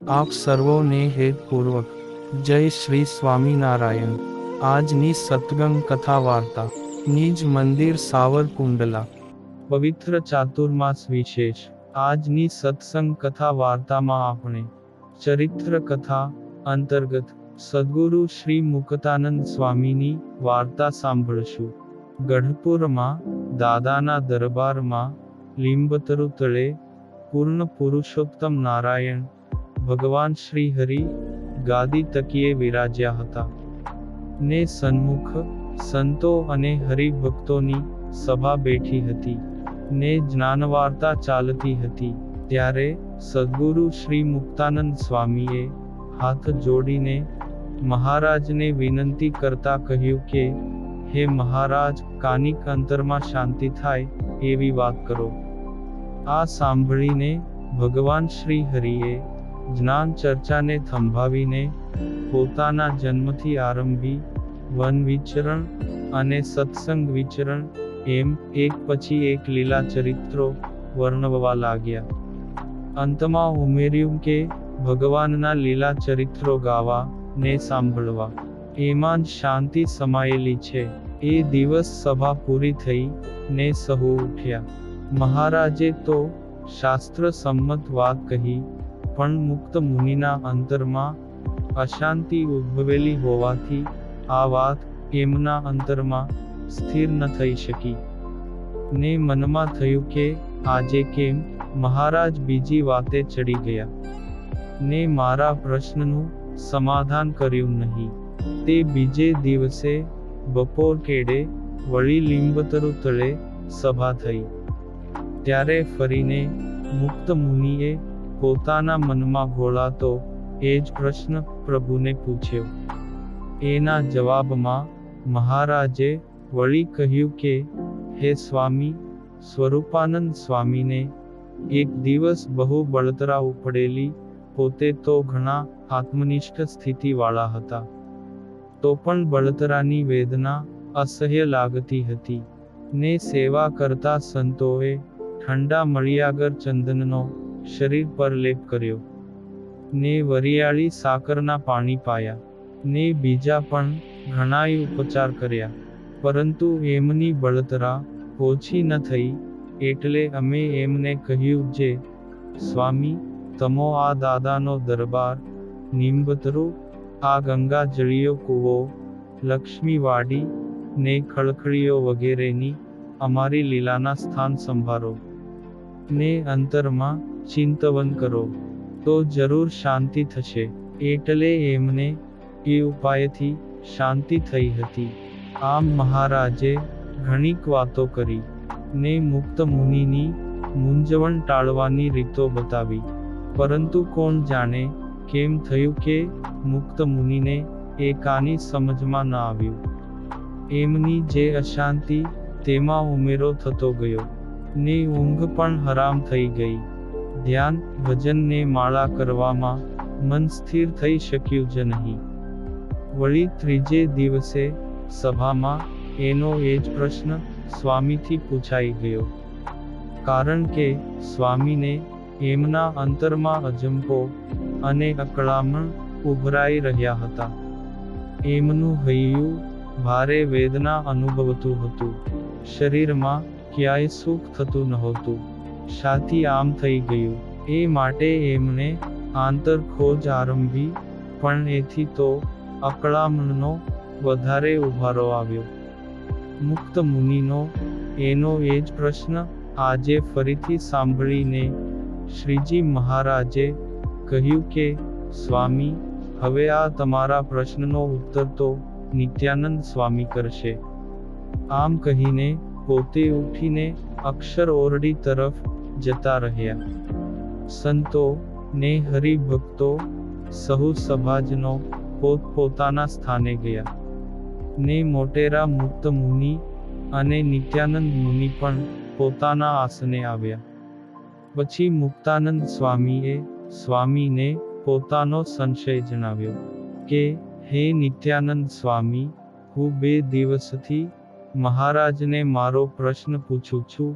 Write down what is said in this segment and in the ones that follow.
આપ સર્વોને હેતપૂર્વક જય શ્રી સ્વામિનારાયણ। આજની સત્સંગ કથા વાર્તા નિજ મંદિર સાવરકુંડલા પવિત્ર ચાતુર્માસ વિશેષ। આજની સત્સંગ કથા વાર્તામાં આપણે ચરિત્ર કથા અંતર્ગત સદ્ગુરુ શ્રી મુક્તાનંદ સ્વામીની વાર્તા સાંભળશું। ગઢપુરમાં દાદાના દરબારમાં લીંબતરુ તળે પૂર્ણ પુરુષોત્તમ નારાયણ ભગવાન શ્રી હરિ ગાદી તકીએ વિરાજ્યા હતા ને સન્મુખ સંતો અને હરિભક્તોની સભા બેઠી હતી ને જ્ઞાનવાર્તા ચાલતી હતી। ત્યારે સદ્ગુરુ શ્રી મુક્તાનંદ સ્વામીએ હાથ જોડીને મહારાજને વિનંતી કરતા કહ્યું કે હે મહારાજ, કાનિક અંતરમાં શાંતિ થાય એવી વાત કરો। આ સાંભળીને ભગવાન શ્રી હરિએ જ્ઞાન ચર્ચાને થંભાવીને પોતાના જન્મથી આરંભી વન વિચરણ અને સત્સંગ વિચરણ એમ એક પછી એક લીલા ચરિત્રો વર્ણવવા લાગ્યા। અંતમાં ઉમેર્યું કે ભગવાનના લીલા ચરિત્રો ગાવા ને સાંભળવા એમાં જ શાંતિ સમાયેલી છે। એ દિવસ સભા પૂરી થઈ ને સહુ ઉઠ્યા। મહારાજે તો શાસ્ત્ર સંમત વાત કહી, પણ મુક્ત મુનિના અંતરમાં અશાંતિ ઉદ્ભવેલી હોવાથી આ વાત એમના અંતરમાં સ્થિર ન થઈ શકી ને મનમાં થયું કે આજે કેમ મહારાજ બીજી વાતે ચડી ગયા ને મારા પ્રશ્નનું સમાધાન કર્યું નહીં। તે બીજે દિવસે બપોર કેડે વળી લીંબતરુ તળે સભા થઈ। ત્યારે ફરીને મુક્ત મુનિએ પોતાના મનમાં ઘોળાતો એ જ પ્રશ્ન પ્રભુને પૂછ્યો। એના જવાબમાં મહારાજે વળી કહ્યું કે હે સ્વામી, સ્વરૂપાનંદ સ્વામીને એક દિવસ બહુ બળતરા ઉપડેલી, પોતે તો ઘણા આત્મનિષ્ઠ સ્થિતિવાળા હતા, તો પણ બળતરાની વેદના અસહ્ય લાગતી હતી ને સેવા કરતા સંતોએ ઠંડા મળિયાગર ચંદનનો શરીર પર લેપ કર્યો ને વરિયાળી સાકરના પાણી પાયા ને બીજા પણ ઘણાય ઉપચાર કર્યા, પરંતુ એમની બળતરા ઓછી ન થઈ। એટલે અમે એમને કહ્યું, જે સ્વામી, તમો આ દાદાનો દરબાર, નીંબતરુ, આ ગંગા જળિયો કૂવો, લક્ષ્મીવાડી ને ખળખળીઓ વગેરેની અમારી લીલાના સ્થાન સંભાળો ને અંતરમાં ચિંતવન કરો તો જરૂર શાંતિ થશે। એટલે એમને એ ઉપાયથી શાંતિ થઈ હતી। આમ મહારાજે ઘણીક વાતો કરી ને મુક્ત મુનિની મૂંઝવણ ટાળવાની રીતો બતાવી, પરંતુ કોણ જાણે કેમ થયું કે મુક્ત મુનિને એ કાની સમજમાં ન આવ્યું। એમની જે અશાંતિ તેમાં ઉમેરો થતો ગયો ને ઊંઘ પણ હરામ થઈ ગઈ। ધ્યાન ભજન ને માળા કરવામાં મન સ્થિર થઈ શક્યું જ નહીં। વળી ત્રીજે દિવસે સભામાં એનો એ જ પ્રશ્ન સ્વામીથી પૂછાઈ ગયો, કારણ કે સ્વામીને એમના અંતરમાં અજંપો અને અકળામણ ઉભરાઈ રહ્યા હતા। એમનું હૈયું ભારે વેદના અનુભવતું હતું, શરીરમાં ક્યાંય સુખ થતું નહોતું, શાથી આમ થઈ ગયું। એ માટે એમણે આંતર ખોજ આરંભી, પણ એથી તો અકળામણનો વધારે ઉભારો આવ્યો। મુક્ત મુનિનો એનો એ જ પ્રશ્ન આજે ફરીથી સાંભળીને શ્રીજી મહારાજે કહ્યું કે સ્વામી, હવે આ તમારા પ્રશ્નનો ઉત્તર તો નિત્યાનંદ સ્વામી કરશે। આમ કહીને પોતે ઉઠીને અક્ષર ઓરડી તરફ જતા રહ્યા। સંતો ને હરિભક્તો સહુ સભાજનો પોતપોતાના સ્થાને ગયા ને મોટેરા મુક્ત મુનિ અને નિત્યાનંદ મુનિ પણ પોતાના આસને આવ્યા। પછી મુક્તાનંદ સ્વામીએ સ્વામીને પોતાનો સંશય જણાવ્યો કે હે નિત્યાનંદ સ્વામી, હું 2 દિવસથી મહારાજને મારો પ્રશ્ન પૂછું છું,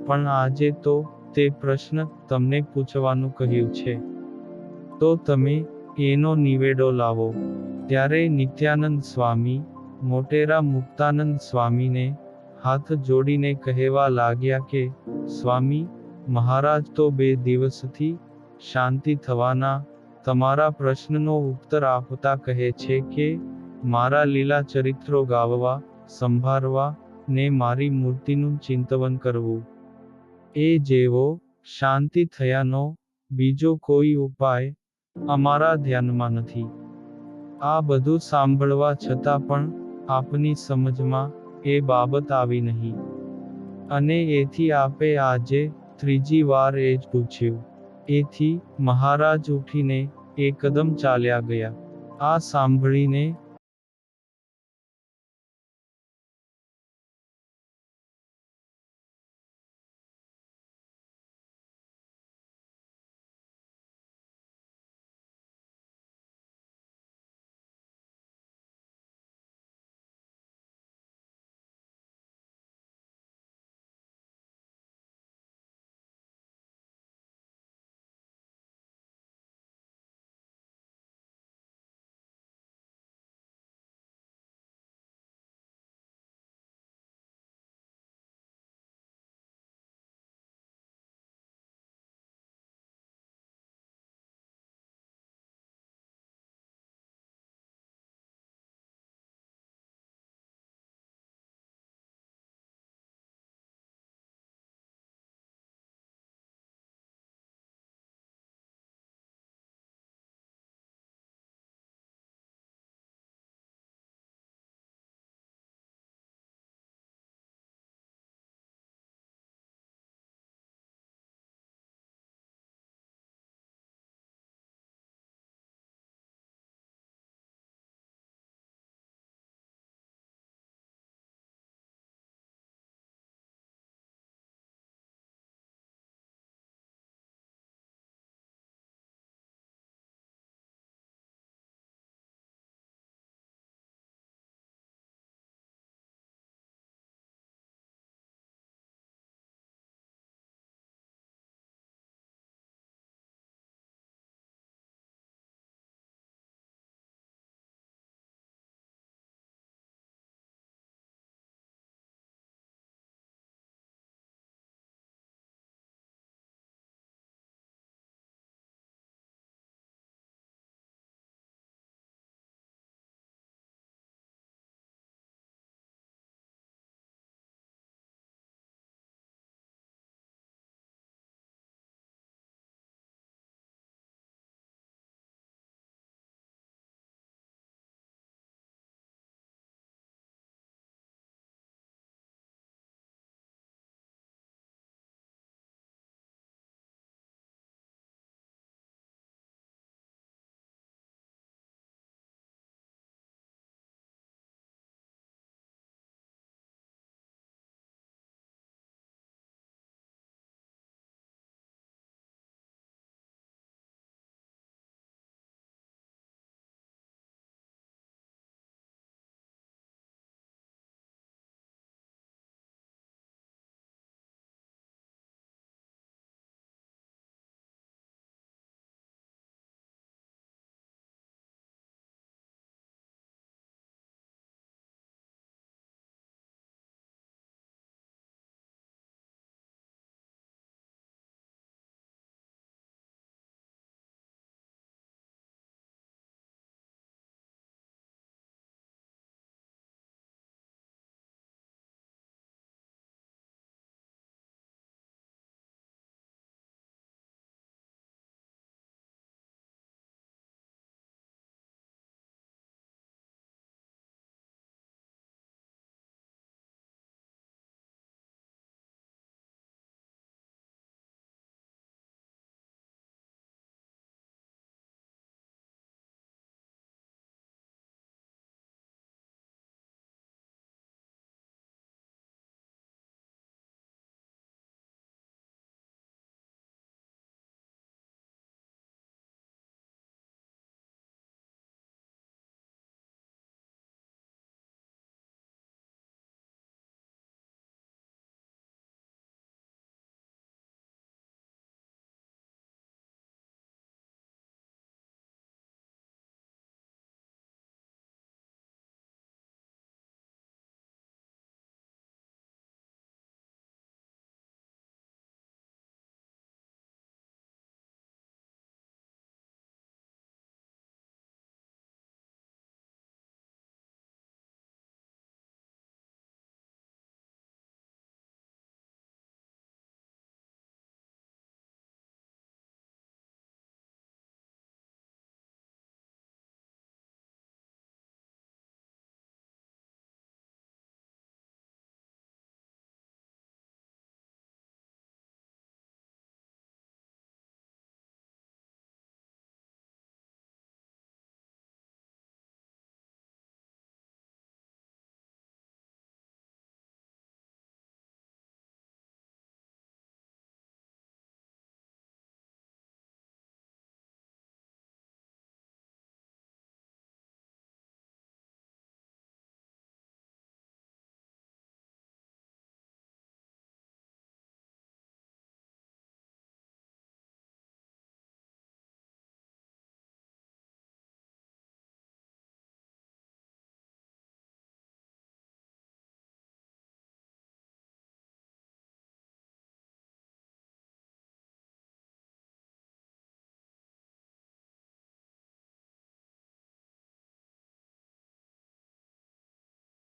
પણ આજે તો તે પ્રશ્ન તમને પૂછવાનું કહ્યું છે। તો તમે એનો નિવેડો લાવો. ત્યારે નિત્યાનંદ સ્વામી મોટેરા મુક્તાનંદ સ્વામીને હાથ જોડીને કહેવા લાગ્યા કે, સ્વામી, મહારાજ તો 2 દિવસથી શાંતિ થવાના તમારા પ્રશ્નનો ઉત્તર આપતા કહે છે કે, મારા લીલા ચરિત્રો ગાવવા, સંભાળવા ને મારી મૂર્તિનું ચિંતવન કરવું. એ જેવો શાંતિ થયાનો બીજો કોઈ ઉપાય અમારા ધ્યાનમાં નથી. આ બધું સાંભળવા છતાં પણ આપની સમજમાં એ બાબત આવી નહીં. અને એથી આપે આજે 3જી વાર એ જ પૂછ્યું. એથી મહારાજ ઉઠીને એકદમ ચાલ્યા ગયા. આ સાંભળીને